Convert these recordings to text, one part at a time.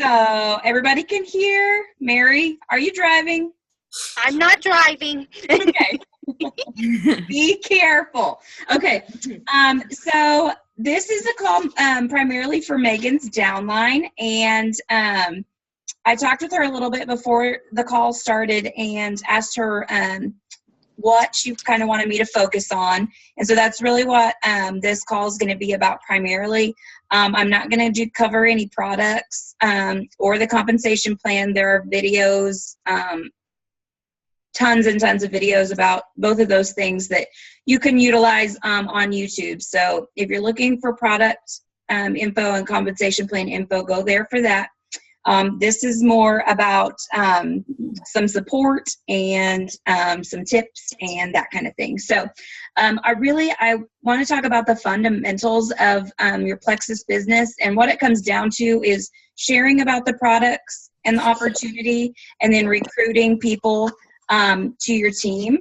So everybody can hear. Mary, are you driving? I'm not driving. Okay. Be careful. Okay. So this is a call primarily for Meghan's downline. And I talked with her a little bit before the call started and asked her what she kind of wanted me to focus on. And so that's really what this call is going to be about primarily. I'm not going to cover any products or the compensation plan. There are videos, tons and tons of videos about both of those things that you can utilize on YouTube. So if you're looking for product info and compensation plan info, go there for that. This is more about some support and some tips and that kind of thing. So I want to talk about the fundamentals of your Plexus business, and what it comes down to is sharing about the products and the opportunity, and then recruiting people to your team.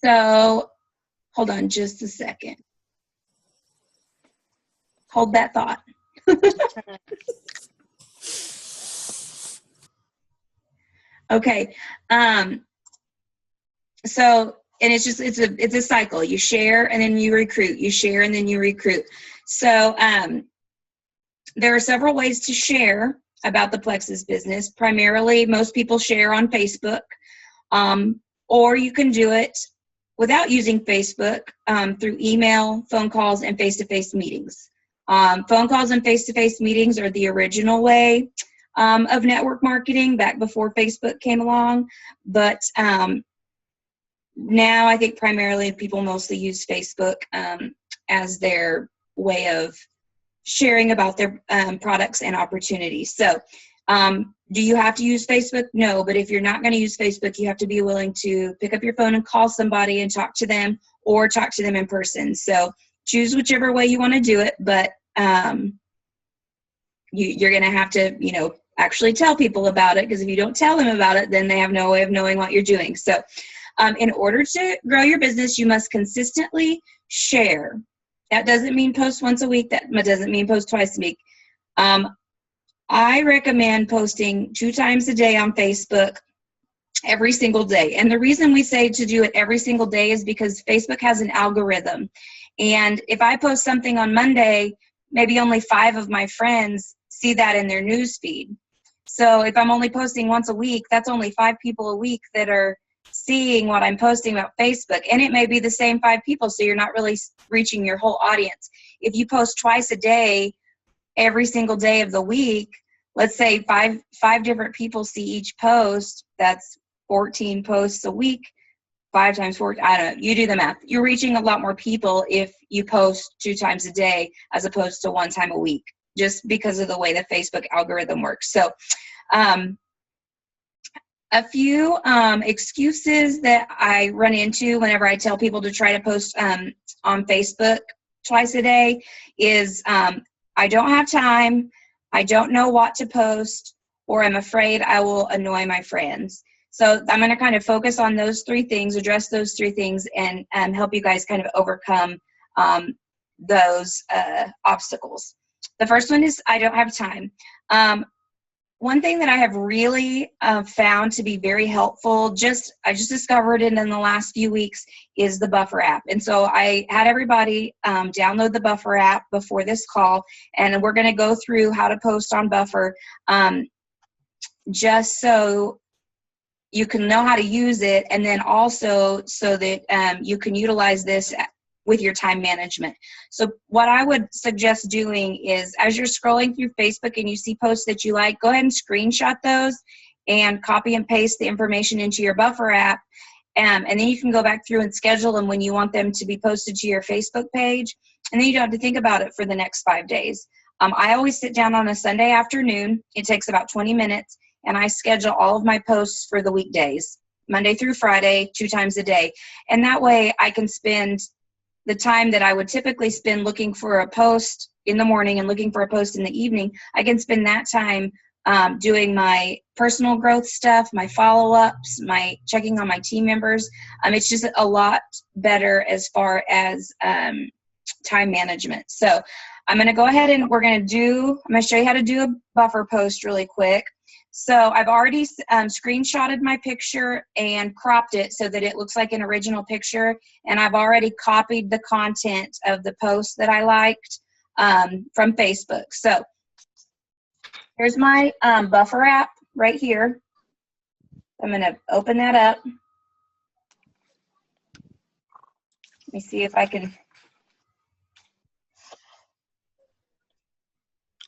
So hold on just a second. Hold that thought. Okay. So, and it's a cycle. You share and then you recruit. You share and then you recruit. So there are several ways to share about the Plexus business. Primarily, most people share on Facebook, or you can do it without using Facebook through email, phone calls, and face-to-face meetings. Phone calls and face-to-face meetings are the original way of network marketing back before Facebook came along. But now I think primarily people mostly use Facebook as their way of sharing about their products and opportunities. So do you have to use Facebook? No, but if you're not going to use Facebook, you have to be willing to pick up your phone and call somebody and talk to them, or talk to them in person. So choose whichever way you want to do it, but you're going to have to, actually tell people about it, because if you don't tell them about it, then they have no way of knowing what you're doing. So in order to grow your business, you must consistently share. That doesn't mean post once a week. That doesn't mean post twice a week. I recommend posting 2 times a day on Facebook every single day. And the reason we say to do it every single day is because Facebook has an algorithm. And if I post something on Monday, maybe only 5 of my friends see that in their news feed. So if I'm only posting once a week, that's only 5 people a week that are seeing what I'm posting about Facebook. And it may be the same 5 people, so you're not really reaching your whole audience. If you post twice a day, every single day of the week, let's say five different people see each post, that's 14 posts a week. 5 times 4, I don't know, you do the math. You're reaching a lot more people if you post 2 times a day as opposed to 1 time a week, just because of the way the Facebook algorithm works. So a few excuses that I run into whenever I tell people to try to post on Facebook twice a day is I don't have time, I don't know what to post, or I'm afraid I will annoy my friends. So I'm going to kind of focus on those 3 things, address those 3 things, and help you guys kind of overcome those obstacles. The first one is I don't have time. One thing that I have really found to be very helpful, I just discovered it in the last few weeks, is the Buffer app. And so I had everybody download the Buffer app before this call, and we're going to go through how to post on Buffer just so you can know how to use it, and then also so that you can utilize this with your time management. So what I would suggest doing is, as you're scrolling through Facebook and you see posts that you like, go ahead and screenshot those and copy and paste the information into your Buffer app. And then you can go back through and schedule them when you want them to be posted to your Facebook page. And then you don't have to think about it for the next 5 days. I always sit down on a Sunday afternoon. It takes about 20 minutes. And I schedule all of my posts for the weekdays, Monday through Friday, 2 times a day. And that way I can spend the time that I would typically spend looking for a post in the morning and looking for a post in the evening. I can spend that time doing my personal growth stuff, my follow-ups, my checking on my team members. It's just a lot better as far as time management. So I'm going to go ahead and I'm going to show you how to do a buffer post really quick. So I've already screenshotted my picture and cropped it so that it looks like an original picture. And I've already copied the content of the post that I liked from Facebook. So here's my buffer app right here. I'm going to open that up. Let me see if I can.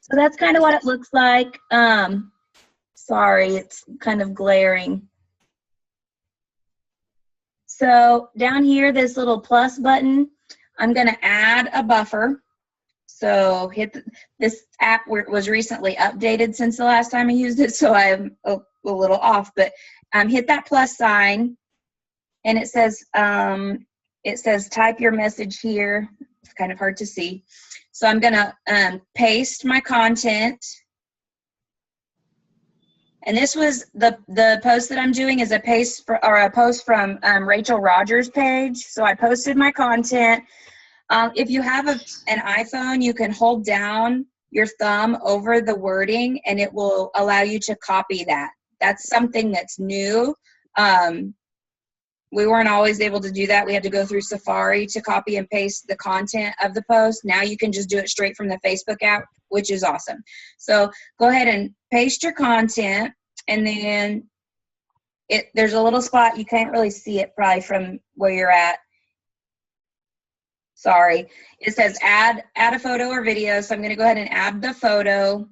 So that's kind of what it looks like. Sorry, it's kind of glaring. So down here, this little plus button, I'm going to add a buffer. So this app was recently updated since the last time I used it, so I'm a little off. But hit that plus sign, and it says type your message here. It's kind of hard to see. So I'm going to paste my content. And this was the post that I'm doing is a post from Rachel Rogers' page. So I posted my content. If you have an iPhone, you can hold down your thumb over the wording and it will allow you to copy that. That's something that's new. We weren't always able to do that. We had to go through Safari to copy and paste the content of the post. Now you can just do it straight from the Facebook app, which is awesome. So go ahead and paste your content, and then there's a little spot. You can't really see it probably from where you're at. Sorry. It says add a photo or video. So I'm going to go ahead and add the photo.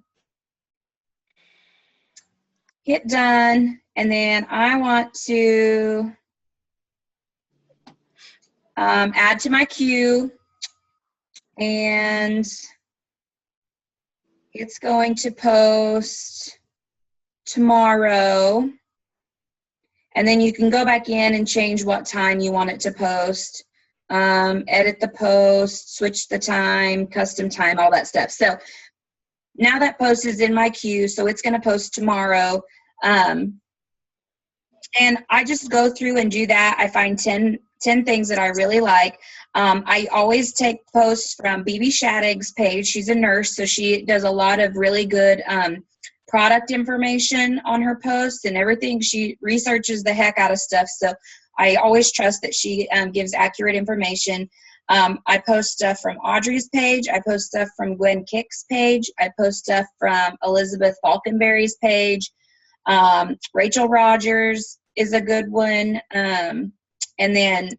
Hit done. And then I want to add to my queue, and it's going to post tomorrow, and then you can go back in and change what time you want it to post, edit the post, switch the time, custom time, all that stuff. So now that post is in my queue, so it's going to post tomorrow. And I just go through and do that. I find 10 things that I really like. I always take posts from BB Shattuck's page. She's a nurse, so she does a lot of really good product information on her posts and everything. She researches the heck out of stuff, so I always trust that she gives accurate information. I post stuff from Audrey's page. I post stuff from Gwen Kick's page. I post stuff from Elizabeth Falconberry's page. Rachel Rogers is a good one. And then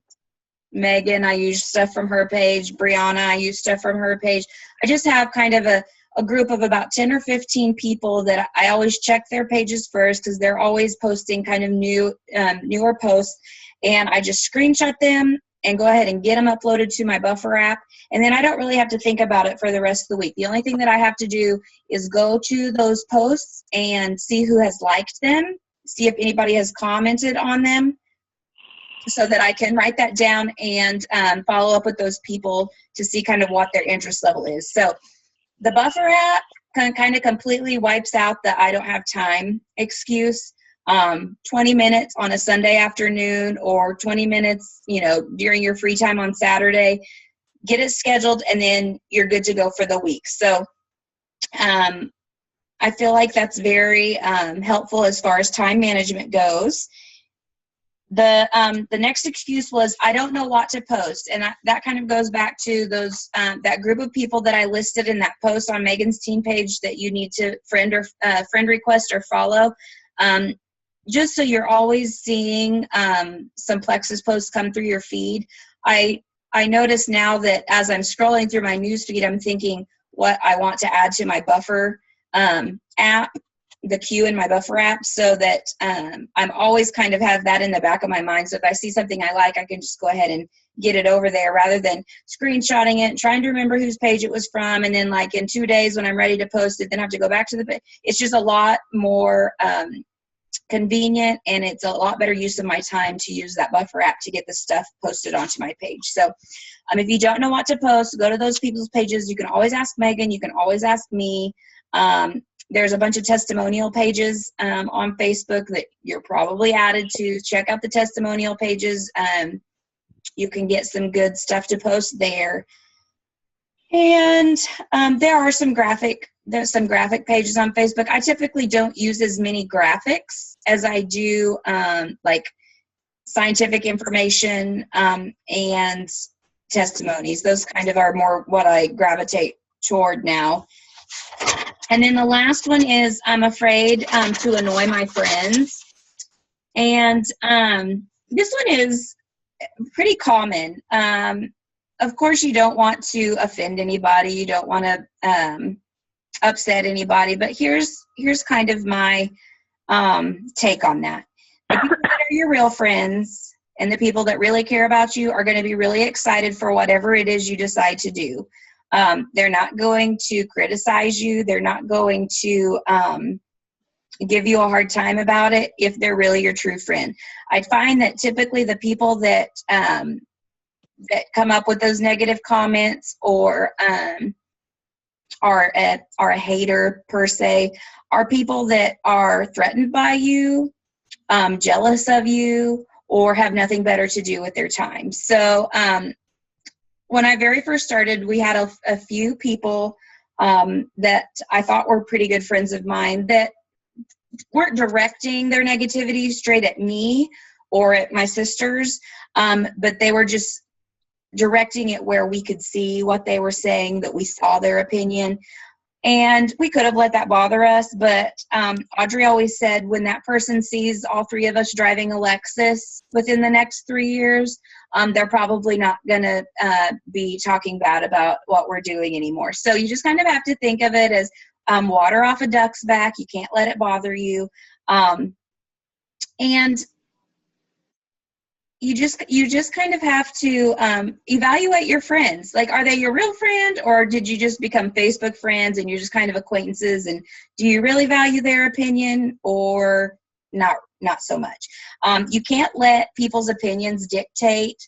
Meghan, I use stuff from her page. Brianna, I use stuff from her page. I just have kind of a group of about 10 or 15 people that I always check their pages first because they're always posting kind of newer posts. And I just screenshot them and go ahead and get them uploaded to my buffer app. And then I don't really have to think about it for the rest of the week. The only thing that I have to do is go to those posts and see who has liked them, see if anybody has commented on them, so that I can write that down and follow up with those people to see kind of what their interest level is. So the buffer app kind of completely wipes out the I don't have time excuse. 20 minutes on a Sunday afternoon or 20 minutes, during your free time on Saturday, get it scheduled and then you're good to go for the week. So I feel like that's very helpful as far as time management goes. The next excuse was I don't know what to post, and that kind of goes back to those that group of people that I listed in that post on Megan's team page that you need to friend request or follow, just so you're always seeing some Plexus posts come through your feed. I notice now that as I'm scrolling through my news feed, I'm thinking what I want to add to my buffer app, the queue in my buffer app, so that I'm always kind of have that in the back of my mind. So if I see something I like, I can just go ahead and get it over there rather than screenshotting it and trying to remember whose page it was from. And then like in 2 days when I'm ready to post it, then I have to go back to the page. It's just a lot more convenient, and it's a lot better use of my time to use that buffer app to get the stuff posted onto my page. So if you don't know what to post, go to those people's pages. You can always ask Megan. You can always ask me. There's a bunch of testimonial pages on Facebook that you're probably added to. Check out the testimonial pages. You can get some good stuff to post there. And there's some graphic pages on Facebook. I typically don't use as many graphics as I do like scientific information and testimonies. Those kind of are more what I gravitate toward now. And then the last one is I'm afraid to annoy my friends. And this one is pretty common. Of course, you don't want to offend anybody. You don't want to upset anybody. But here's kind of my take on that. The people that are your real friends and the people that really care about you are going to be really excited for whatever it is you decide to do. They're not going to criticize you. They're not going to give you a hard time about it if they're really your true friend. I find that typically the people that come up with those negative comments or are a hater per se are people that are threatened by you, jealous of you, or have nothing better to do with their time. So when I very first started, we had a few people that I thought were pretty good friends of mine that weren't directing their negativity straight at me or at my sisters, but they were just directing it where we could see what they were saying, that we saw their opinion. And we could have let that bother us, but Audrey always said when that person sees all three of us driving a Lexus within the next 3 years, they're probably not going to be talking bad about what we're doing anymore. So you just kind of have to think of it as water off a duck's back. You can't let it bother you. And you just kind of have to evaluate your friends. Like, are they your real friend, or did you just become Facebook friends and you're just kind of acquaintances? And do you really value their opinion or not so much? You can't let people's opinions dictate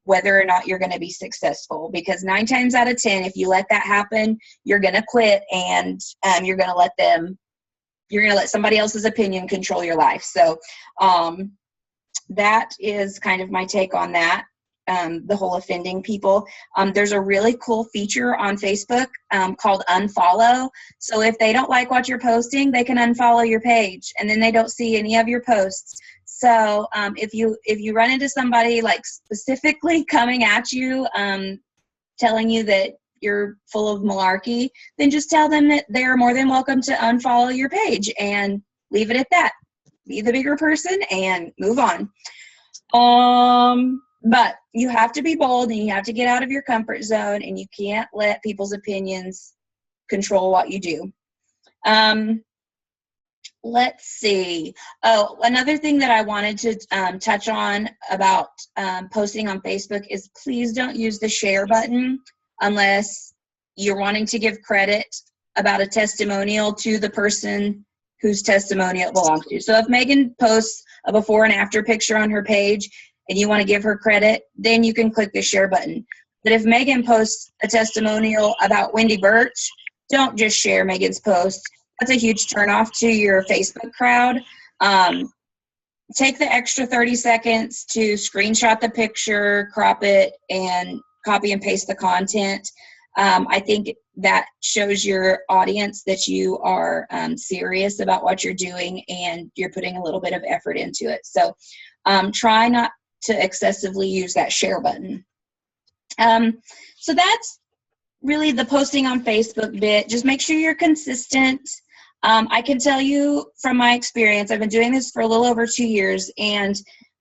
whether or not you're going to be successful, because 9 times out of 10, if you let that happen, you're going to quit and you're going to let somebody else's opinion control your life. So that is kind of my take on that, the whole offending people. There's a really cool feature on Facebook called unfollow. So if they don't like what you're posting, they can unfollow your page, and then they don't see any of your posts. So if you run into somebody like specifically coming at you, telling you that you're full of malarkey, then just tell them that they're more than welcome to unfollow your page and leave it at that. Be the bigger person and move on. But you have to be bold and you have to get out of your comfort zone, and you can't let people's opinions control what you do. Let's see. Oh, another thing that I wanted to touch on about posting on Facebook is please don't use the share button unless you're wanting to give credit about a testimonial to the person whose testimonial it belongs to. So if Meghan posts a before and after picture on her page and you want to give her credit, then you can click the share button. But if Meghan posts a testimonial about Wendy Birch, don't just share Meghan's post. That's a huge turnoff to your Facebook crowd. Take the extra 30 seconds to screenshot the picture, crop it, and copy and paste the content. I think that shows your audience that you are serious about what you're doing and you're putting a little bit of effort into it. So try not to excessively use that share button. So that's really the posting on Facebook bit. Just make sure you're consistent. I can tell you from my experience, I've been doing this for a little over 2 years, and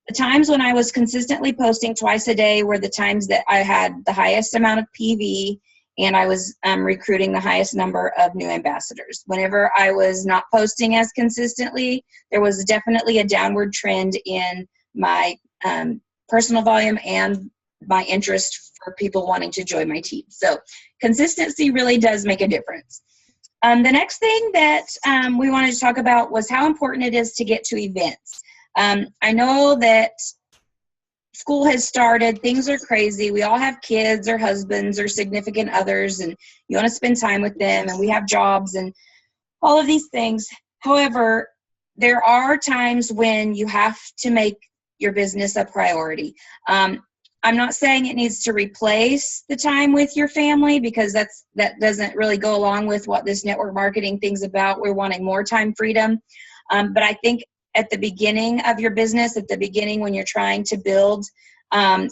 the times when I was consistently posting twice a day were the times that I had the highest amount of PV and I was recruiting the highest number of new ambassadors. Whenever I was not posting as consistently, there was definitely a downward trend in my personal volume and my interest for people wanting to join my team. So consistency really does make a difference. The next thing that we wanted to talk about was how important it is to get to events. I know that school has started, things are crazy. We all have kids or husbands or significant others, and you want to spend time with them, and we have jobs and all of these things. However, there are times when you have to make your business a priority. I'm not saying it needs to replace the time with your family, because that doesn't really go along with what this network marketing thing's about. We're wanting more time freedom. But I think at the beginning of your business, at the beginning when you're trying to build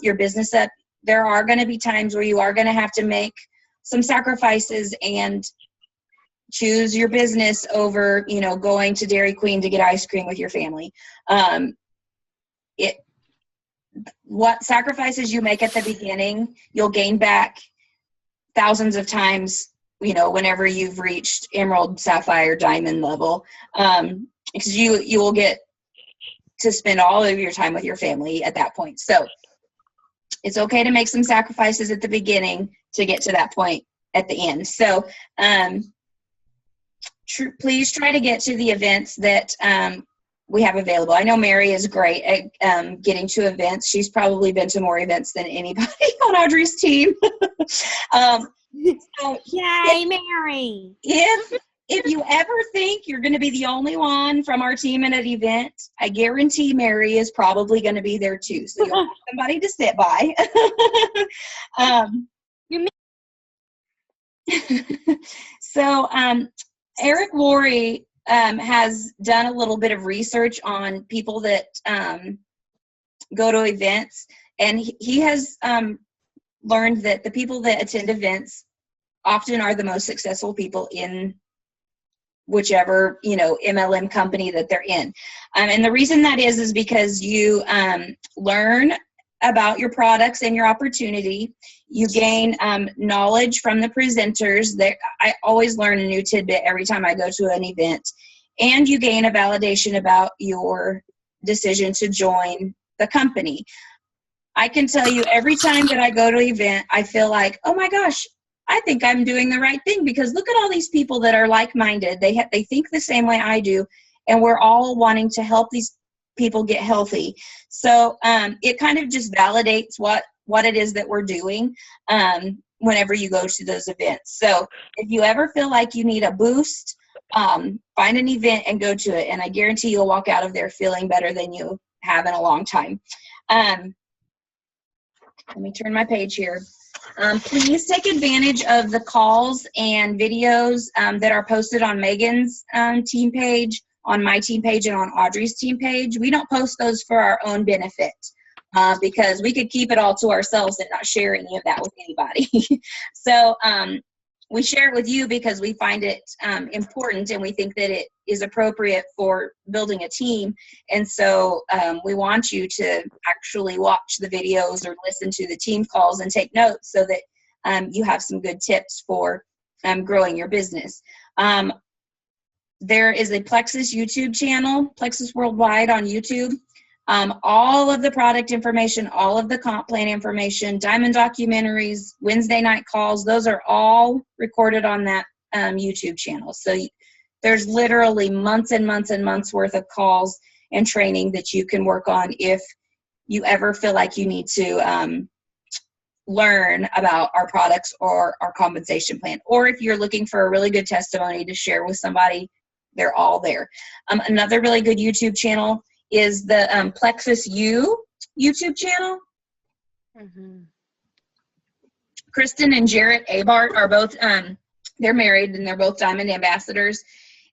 your business up, there are going to be times where you are going to have to make some sacrifices and choose your business over, going to Dairy Queen to get ice cream with your family. What sacrifices you make at the beginning, you'll gain back thousands of times, whenever you've reached emerald, sapphire, diamond level, because you will get to spend all of your time with your family at that point. So it's okay to make some sacrifices at the beginning to get to that point at the end. So please try to get to the events that we have available. I know Mary is great at getting to events. She's probably been to more events than anybody on Audrey's team. Yay, Mary! If you ever think you're going to be the only one from our team at an event, I guarantee Mary is probably going to be there too. So you'll have somebody to sit by. So Eric Worre has done a little bit of research on people that go to events, and he has learned that the people that attend events often are the most successful people in whichever MLM company that they're in. And the reason that is because you learn about your products and your opportunity. You gain knowledge from the presenters. I always learn a new tidbit every time I go to an event. And you gain a validation about your decision to join the company. I can tell you, every time that I go to an event, I feel like, oh my gosh, I think I'm doing the right thing, because look at all these people that are like-minded. They think the same way I do, and we're all wanting to help these people get healthy. So it kind of just validates what it is that we're doing whenever you go to those events. So if you ever feel like you need a boost, find an event and go to it, and I guarantee you'll walk out of there feeling better than you have in a long time. Let me turn my page here. Please take advantage of the calls and videos that are posted on Meghan's team page, on my team page, and on Audrey's team page. We don't post those for our own benefit because we could keep it all to ourselves and not share any of that with anybody. So we share it with you because we find it important, and we think that it is appropriate for building a team. And so we want you to actually watch the videos or listen to the team calls and take notes so that you have some good tips for growing your business. There is a Plexus YouTube channel, Plexus Worldwide on YouTube. All of the product information, all of the comp plan information, diamond documentaries, Wednesday night calls, those are all recorded on that YouTube channel. So there's literally months and months and months worth of calls and training that you can work on if you ever feel like you need to learn about our products or our compensation plan. Or if you're looking for a really good testimony to share with somebody, they're all there. Another really good YouTube channel is the Plexus U YouTube channel. Mm-hmm. Kristen and Jarrett Abart are both, they're married, and they're both Diamond ambassadors.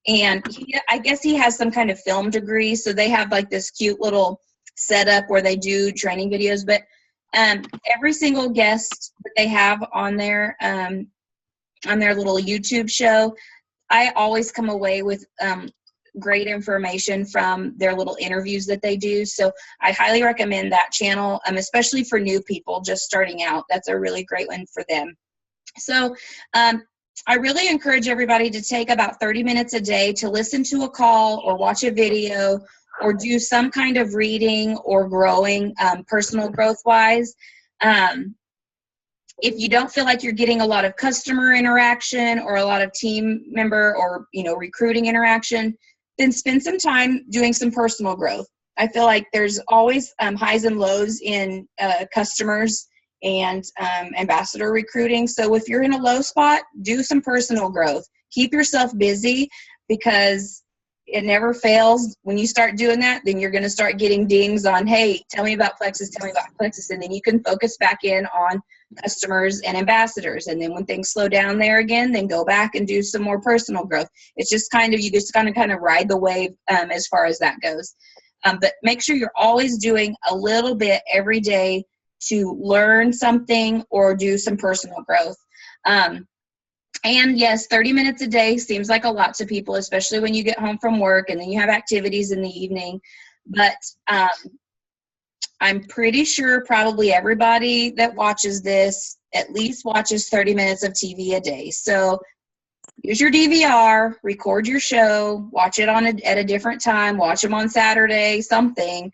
And I guess he has some kind of film degree, so they have like this cute little setup where they do training videos. But every single guest that they have on their little YouTube show, I always come away with great information from their little interviews that they do. So I highly recommend that channel, especially for new people just starting out. That's a really great one for them. So I really encourage everybody to take about 30 minutes a day to listen to a call or watch a video or do some kind of reading or growing personal growth-wise. If you don't feel like you're getting a lot of customer interaction or a lot of team member or recruiting interaction, then spend some time doing some personal growth. I feel like there's always highs and lows in customers and ambassador recruiting. So if you're in a low spot, do some personal growth. Keep yourself busy, because It never fails. When you start doing that, then you're going to start getting dings on, hey, tell me about Plexus, tell me about Plexus. And then you can focus back in on customers and ambassadors. And then when things slow down there again, then go back and do some more personal growth. It's just you just kind of ride the wave as far as that goes. But make sure you're always doing a little bit every day to learn something or do some personal growth. And yes, 30 minutes a day seems like a lot to people, especially when you get home from work and then you have activities in the evening. But I'm pretty sure probably everybody that watches this at least watches 30 minutes of TV a day. So use your DVR, record your show, watch it at a different time, watch them on Saturday, something.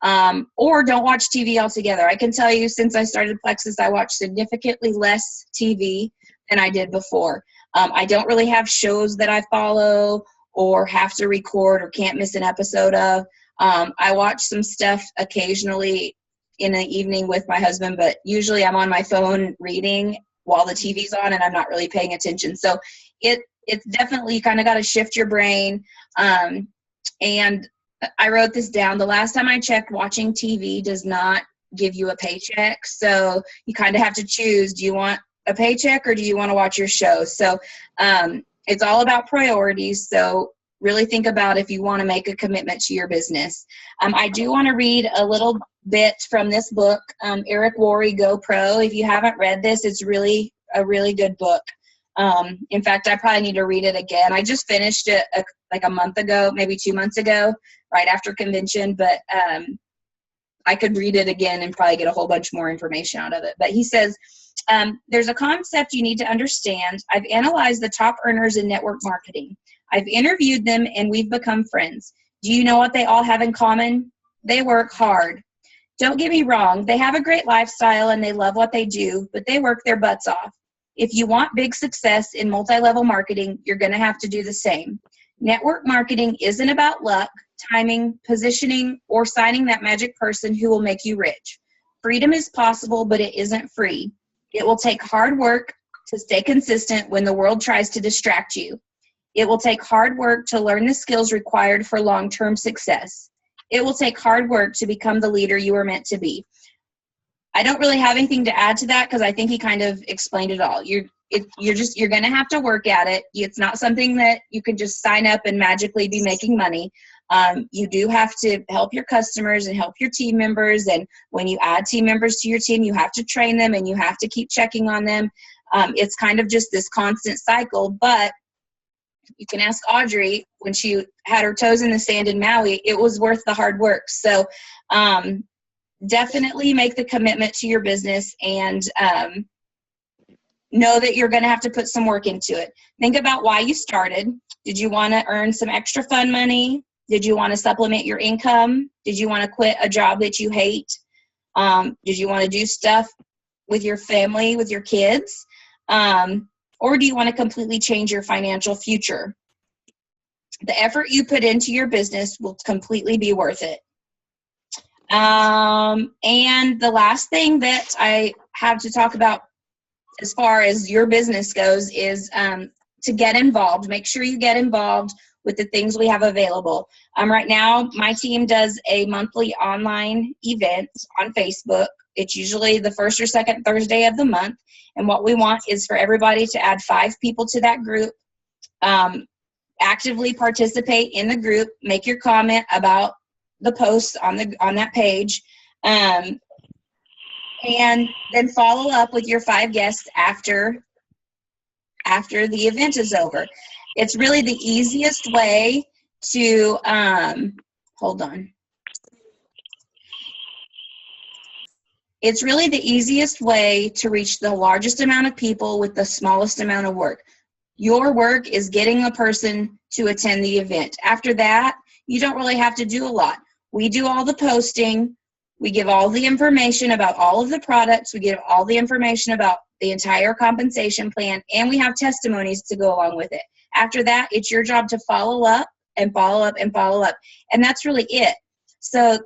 Or don't watch TV altogether. I can tell you, since I started Plexus, I watch significantly less TV than I did before. I don't really have shows that I follow or have to record or can't miss an episode of. I watch some stuff occasionally in the evening with my husband, but usually I'm on my phone reading while the TV's on and I'm not really paying attention. So it's definitely, you kind of got to shift your brain. And I wrote this down. The last time I checked, watching TV does not give you a paycheck. So you kind of have to choose, do you want a paycheck or do you want to watch your show? So it's all about priorities. So really think about if you want to make a commitment to your business. I do want to read a little bit from this book, Eric Worre, Go Pro. If you haven't read this, it's really a really good book. In fact, I probably need to read it again. I just finished it like a month ago, maybe 2 months ago, right after convention, but I could read it again and probably get a whole bunch more information out of it. But he says, there's a concept you need to understand. I've analyzed the top earners in network marketing. I've interviewed them and we've become friends. Do you know what they all have in common? They work hard. Don't get me wrong, they have a great lifestyle and they love what they do, but they work their butts off. If you want big success in multi-level marketing, you're going to have to do the same. Network marketing isn't about luck, timing, positioning, or signing that magic person who will make you rich. Freedom is possible, but it isn't free. It will take hard work to stay consistent when the world tries to distract you. It will take hard work to learn the skills required for long-term success. It will take hard work to become the leader you are meant to be. I don't really have anything to add to that because I think he kind of explained it all. You're going to have to work at it. It's not something that you can just sign up and magically be making money. You do have to help your customers and help your team members. And when you add team members to your team, you have to train them and you have to keep checking on them. It's kind of just this constant cycle. But you can ask Audrey, when she had her toes in the sand in Maui, it was worth the hard work. So definitely make the commitment to your business and know that you're going to have to put some work into it. Think about why you started. Did you want to earn some extra fun money? Did you want to supplement your income? Did you want to quit a job that you hate? Did you want to do stuff with your family, with your kids? Or do you want to completely change your financial future? The effort you put into your business will completely be worth it. And the last thing that I have to talk about as far as your business goes is to get involved. Make sure you get involved with the things we have available. Right now, my team does a monthly online event on Facebook. It's usually the first or second Thursday of the month. And what we want is for everybody to add 5 people to that group, actively participate in the group, make your comment about the posts on that page, and then follow up with your 5 guests after the event is over. It's really the easiest way to hold on. It's really the easiest way to reach the largest amount of people with the smallest amount of work. Your work is getting a person to attend the event. After that, you don't really have to do a lot. We do all the posting. We give all the information about all of the products. We give all the information about the entire compensation plan, and we have testimonies to go along with it. After that, it's your job to follow up and follow up and follow up. And that's really it. So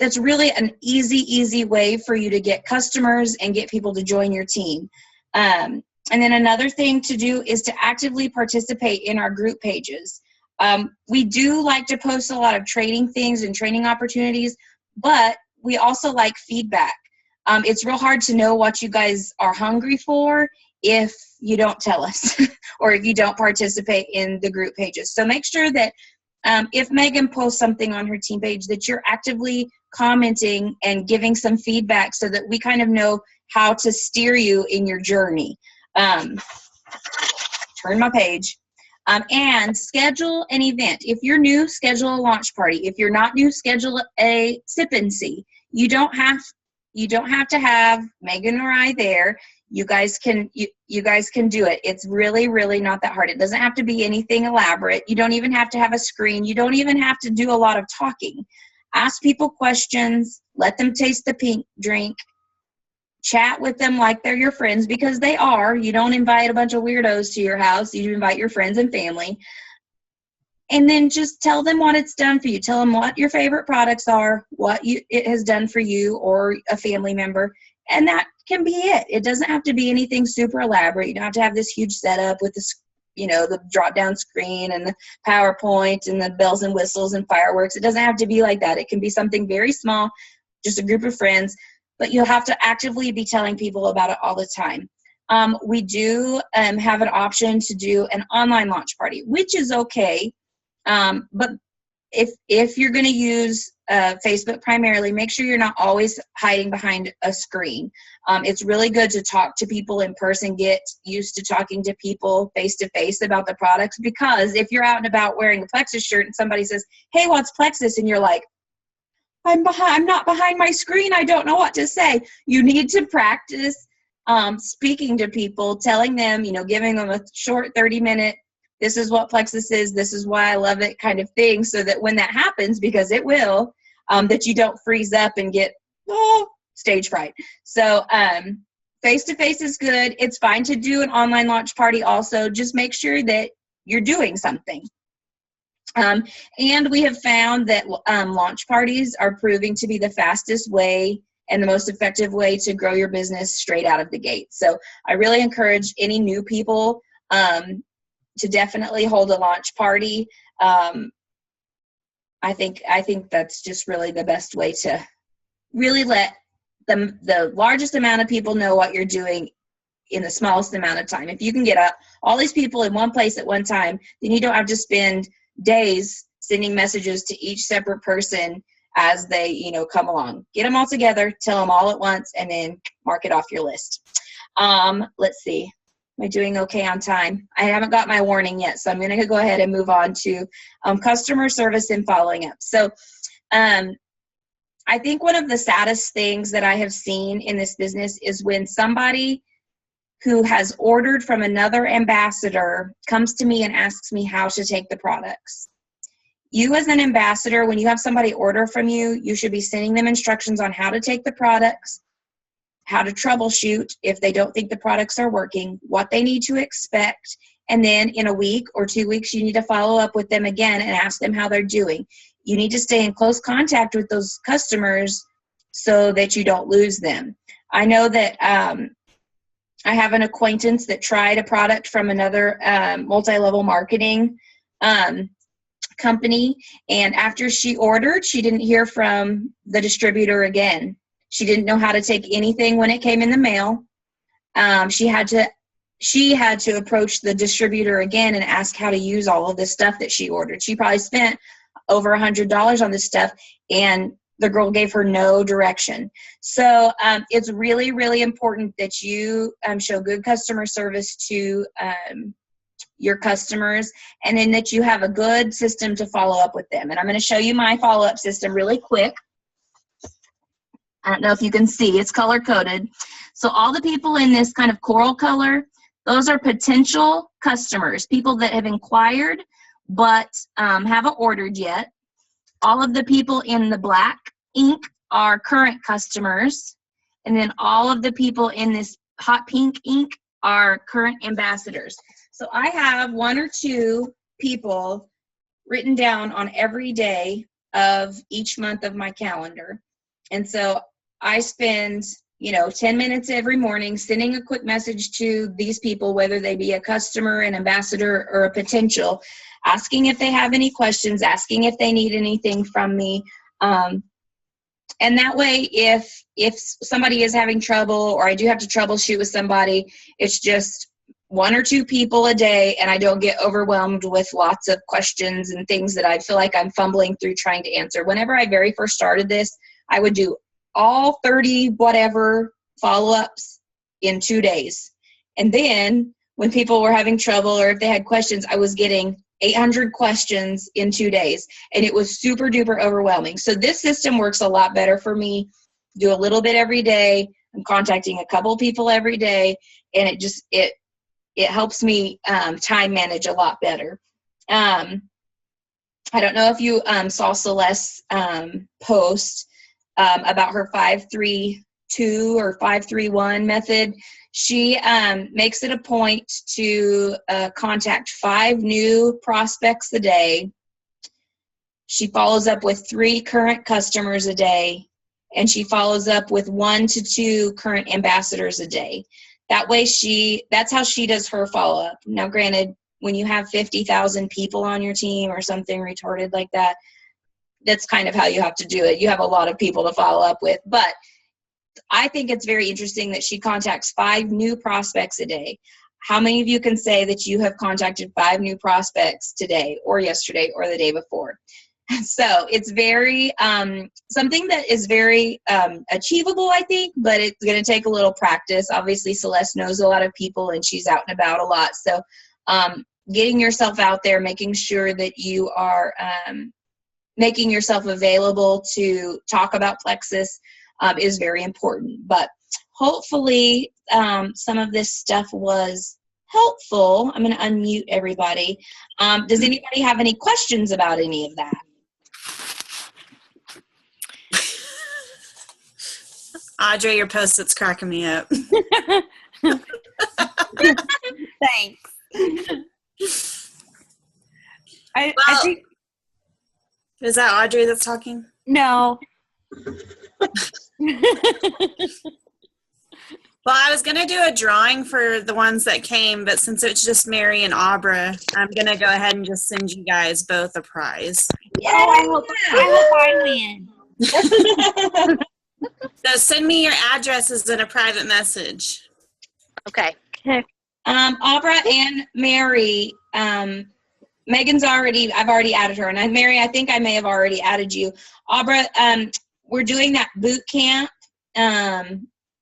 that's really an easy way for you to get customers and get people to join your team. And then another thing to do is to actively participate in our group pages. We do like to post a lot of training things and training opportunities, but we also like feedback. It's real hard to know what you guys are hungry for if you don't tell us or if you don't participate in the group pages. So make sure that if Meghan posts something on her team page, that you're actively commenting and giving some feedback so that we kind of know how to steer you in your journey. Turn my page. And schedule an event. If you're new, schedule a launch party. If you're not new, schedule a sip and see. You don't have to have Meghan or I there. You guys can do it. It's really, really not that hard. It doesn't have to be anything elaborate. You don't even have to have a screen. You don't even have to do a lot of talking. Ask people questions. Let them taste the pink drink. Chat with them like they're your friends, because they are. You don't invite a bunch of weirdos to your house. You invite your friends and family. And then just tell them what it's done for you. Tell them what your favorite products are, what it has done for you or a family member. And that can be it. It doesn't have to be anything super elaborate. You don't have to have this huge setup with the drop-down screen and the PowerPoint and the bells and whistles and fireworks. It doesn't have to be like that. It can be something very small, just a group of friends. But you'll have to actively be telling people about it all the time. We do have an option to do an online launch party, which is okay. But if you're going to use Facebook primarily, make sure you're not always hiding behind a screen. It's really good to talk to people in person, get used to talking to people face-to-face about the products, because if you're out and about wearing a Plexus shirt and somebody says, hey, what's Plexus? And you're like, I'm not behind my screen. I don't know what to say. You need to practice speaking to people, telling them, giving them a short 30-minute, this is what Plexus is, this is why I love it kind of thing, so that when that happens, because it will, that you don't freeze up and get stage fright. So face-to-face is good. It's fine to do an online launch party also. Just make sure that you're doing something. And we have found that launch parties are proving to be the fastest way and the most effective way to grow your business straight out of the gate. So I really encourage any new people to definitely hold a launch party. I think that's just really the best way to really let the largest amount of people know what you're doing in the smallest amount of time. If you can get all these people in one place at one time, then you don't have to spend days sending messages to each separate person as they come along. Get them all together, tell them all at once, and then mark it off your list. Let's see, am I doing okay on time? I haven't got my warning yet, so I'm going to go ahead and move on to customer service and following up. So I think one of the saddest things that I have seen in this business is when somebody who has ordered from another ambassador comes to me and asks me how to take the products. You as an ambassador, when you have somebody order from you, you should be sending them instructions on how to take the products, how to troubleshoot if they don't think the products are working, what they need to expect, and then in a week or 2 weeks, you need to follow up with them again and ask them how they're doing. You need to stay in close contact with those customers so that you don't lose them. I know that I have an acquaintance that tried a product from another multi-level marketing company, and after she ordered, she didn't hear from the distributor again. She didn't know how to take anything when it came in the mail. She had to approach the distributor again and ask how to use all of this stuff that she ordered. She probably spent over $100 on this stuff, and the girl gave her no direction. So it's really, really important that you show good customer service to your customers, and then that you have a good system to follow up with them. And I'm going to show you my follow-up system really quick. I don't know if you can see, it's color-coded. So all the people in this kind of coral color, those are potential customers, people that have inquired but haven't ordered yet. All of the people in the black ink are current customers. And then all of the people in this hot pink ink are current ambassadors. So I have 1 or 2 people written down on every day of each month of my calendar. And so I spend 10 minutes every morning, sending a quick message to these people, whether they be a customer, an ambassador, or a potential, asking if they have any questions, asking if they need anything from me. And that way, if somebody is having trouble or I do have to troubleshoot with somebody, it's just 1 or 2 people a day, and I don't get overwhelmed with lots of questions and things that I feel like I'm fumbling through trying to answer. Whenever I very first started this, I would do all 30 whatever follow-ups in 2 days. And then when people were having trouble or if they had questions, I was getting 800 questions in 2 days. And it was super duper overwhelming. So this system works a lot better for me. Do a little bit every day. I'm contacting a couple people every day. And it helps me time manage a lot better. I don't know if you saw Celeste's post about her 5-3-2 or 5-3-1 method. She makes it a point to contact 5 new prospects a day. She follows up with 3 current customers a day, and she follows up with 1 to 2 current ambassadors a day. That way that's how she does her follow-up. Now, granted, when you have 50,000 people on your team or something retarded like that, that's kind of how you have to do it. You have a lot of people to follow up with. But I think it's very interesting that she contacts 5 new prospects a day. How many of you can say that you have contacted 5 new prospects today or yesterday or the day before? So it's very something that is very achievable, I think, but it's going to take a little practice. Obviously, Celeste knows a lot of people and she's out and about a lot. So getting yourself out there, making sure that you are making yourself available to talk about Plexus is very important. But hopefully some of this stuff was helpful. I'm going to unmute everybody. Does anybody have any questions about any of that? Audrey, your post-it's cracking me up. Thanks. I think Is that Audrey that's talking? no. Well, I was going to do a drawing for the ones that came, but since it's just Mary and Abra, I'm going to go ahead and just send you guys both a prize. Yeah. Oh, I hope I win. So send me your addresses in a private message. Okay. Abra and Mary, Megan's I've already added her. And Mary, I think I may have already added you. Abra, we're doing that boot camp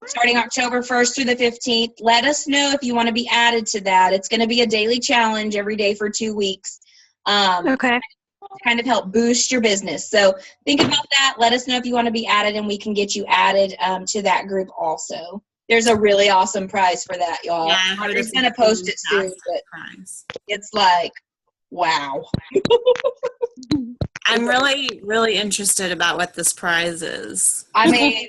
starting October 1st through the 15th. Let us know if you want to be added to that. It's going to be a daily challenge every day for 2 weeks. Okay. To kind of help boost your business. So think about that. Let us know if you want to be added and we can get you added to that group also. There's a really awesome prize for that, y'all. Yeah, I'm just going to post it soon, but it's like, wow. I'm really, really interested about what this prize is. I mean,